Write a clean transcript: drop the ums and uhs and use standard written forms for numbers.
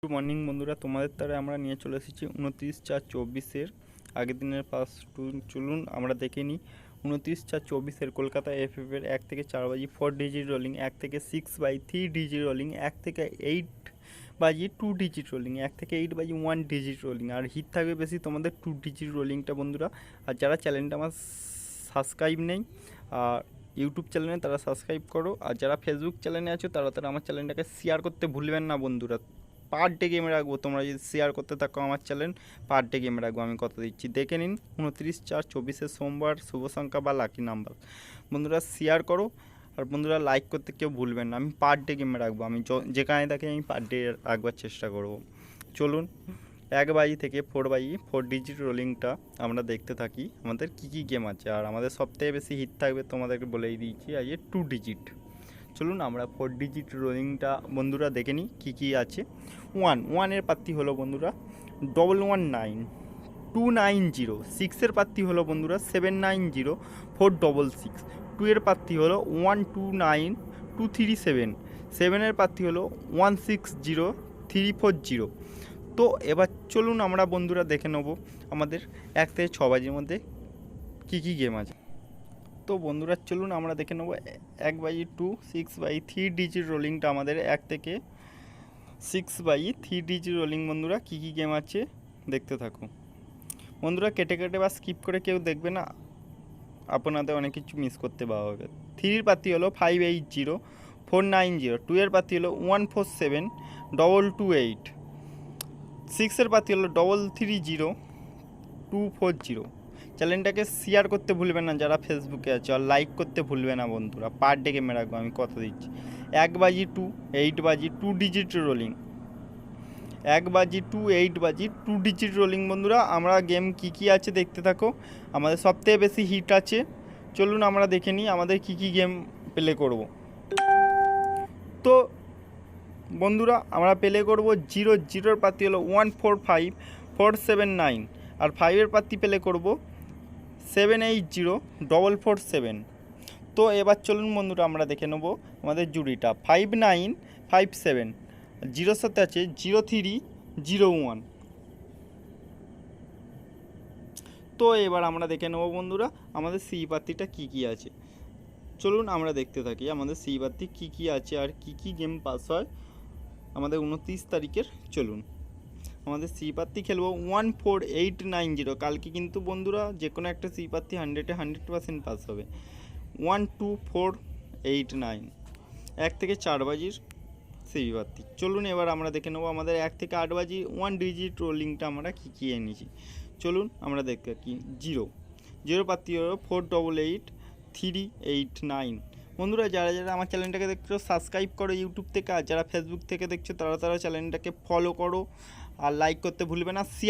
Good morning বন্ধুরা, তোমাদের দ্বারা আমরা নিয়ে চলে এসেছি 29/4/24 আগের দিনের পাস টু। চলুন আমরা দেখে নিই 29/4/24 কলকাতা এফএফের 1 থেকে 4 বাজি 4 ডিজিট রোলিং, 1 থেকে 6/3 ডিজিট রোলিং, 1 থেকে 8 বাজি 2 ডিজিট রোলিং, 1 থেকে 8 বাজি 1 ডিজিট রোলিং। আর হিট থাকবে বেশি তোমাদের 2 ডিজিট রোলিংটা বন্ধুরা। আর যারা চ্যানেলটা আমার সাবস্ক্রাইব নেই আর ইউটিউব চ্যানেলে তারা সাবস্ক্রাইব করো, আর যারা ফেসবুক চ্যানেলে আছো তারা আমার চ্যানেলটাকে শেয়ার করতে ভুলবেন না বন্ধুরা। পার ডে গেমে রাখবো, তোমরা যদি শেয়ার করতে থাকো আমার চ্যানেল, পার ডে গেমে রাখবো, আমি কথা দিচ্ছি। দেখে নিন 29/4/24 সোমবার, শুভ সংখ্যা বা লাকি নাম্বার। বন্ধুরা শেয়ার করো, আর বন্ধুরা লাইক করতে কেউ ভুলবেন না। আমি পার ডে গেমে রাখবো, আমি যেখানে থাকি আমি পার ডে রাখবার চেষ্টা করব। চলুন 1 বাজি থেকে 4 বাজি 4 ডিজিট রোলিংটা আমরা দেখতে থাকি আমাদের কী কী গেম আছে। আর আমাদের সবথেকে বেশি হিট থাকবে তোমাদেরকে বলেই দিয়েছি আজ 2 ডিজিট। চলুন আমরা 4 ডিজিট রোলিংটা বন্ধুরা দেখে নিই কী কী আছে। 1 প্রার্থী হলো বন্ধুরা 119 290। 6 প্রার্থী হলো বন্ধুরা 790466। 2 প্রার্থী হলো 129237। 7 প্রার্থী হলো 160340। তো এবার চলুন আমরা বন্ধুরা দেখে নেব আমাদের 1 থেকে 6 বাজির মধ্যে কী কী গেম আছে। তো বন্ধুরা চলুন আমরা দেখে নেব 1/2 6/3 ডিজিট রোলিংটা আমাদের 1 থেকে 6/3 ডিজিট রোলিং বন্ধুরা কী কী গেম আছে দেখতে থাকুন বন্ধুরা। কেটে কেটে বা স্কিপ করে কেউ দেখবে না, আপনাদের অনেক কিছু মিস করতে পাওয়া হবে। 3 প্রার্থী হলো 580490। 2 প্রার্থী হলো 1472228। 6 প্রার্থী হলো 330240। চ্যানেলটাকে শেয়ার করতে ভুলবেন না যারা ফেসবুকে আছে, আর লাইক করতে ভুলবে না বন্ধুরা। পার ডে গেমে রাখবো, আমি কথা দিচ্ছি। 1 বাজি 2 8 বাজি 2 ডিজিট রোলিং, 1 বাজি 2 8 বাজি 2 ডিজিট রোলিং বন্ধুরা। আমরা গেম কী কী আছে দেখতে থাকো, আমাদের সবথেকে বেশি হিট আছে। চলুন আমরা দেখে নিই আমাদের কী কী গেম প্লে করব। তো বন্ধুরা আমরা প্লে করব 0 প্রার্থী হলো 145479। আর 5 প্রার্থী প্লে করব 780447। তো এবার চলুন বন্ধুরা আমরা দেখে নেব আমাদের জুড়িটা 5957। 0 সাথে আছে 0301। তো এবার আমরা দেখে নেব বন্ধুরা আমাদের সি প্রার্থীটা কী কী আছে। চলুন আমরা দেখতে থাকি আমাদের সি প্রার্থী কী কী আছে আর কী কী গেম পাস হয় আমাদের 29 তারিখের। চলুন আমাদের সি প্রার্থী খেলবো 14890। কালকে কিন্তু বন্ধুরা যে কোনো একটা সি প্রার্থী 100% পাস হবে। 12489 1 থেকে 4 বাজির সি প্রার্থী। চলুন এবার আমরা দেখে নেবো আমাদের 1 থেকে 8 বাজি 1 ডিজিট রোলিংটা আমরা কী কী এনেছি। চলুন আমরা দেখতে থাকি। 0 প্রার্থী হলো 488389। বন্ধুরা যারা যারা আমার চ্যানেলটাকে দেখছো সাবস্ক্রাইব করো ইউটিউব থেকে, আর যারা ফেসবুক থেকে দেখছো তারা চ্যানেলটাকে ফলো করো, আর লাইক করতে ভুলবে না, শেয়ার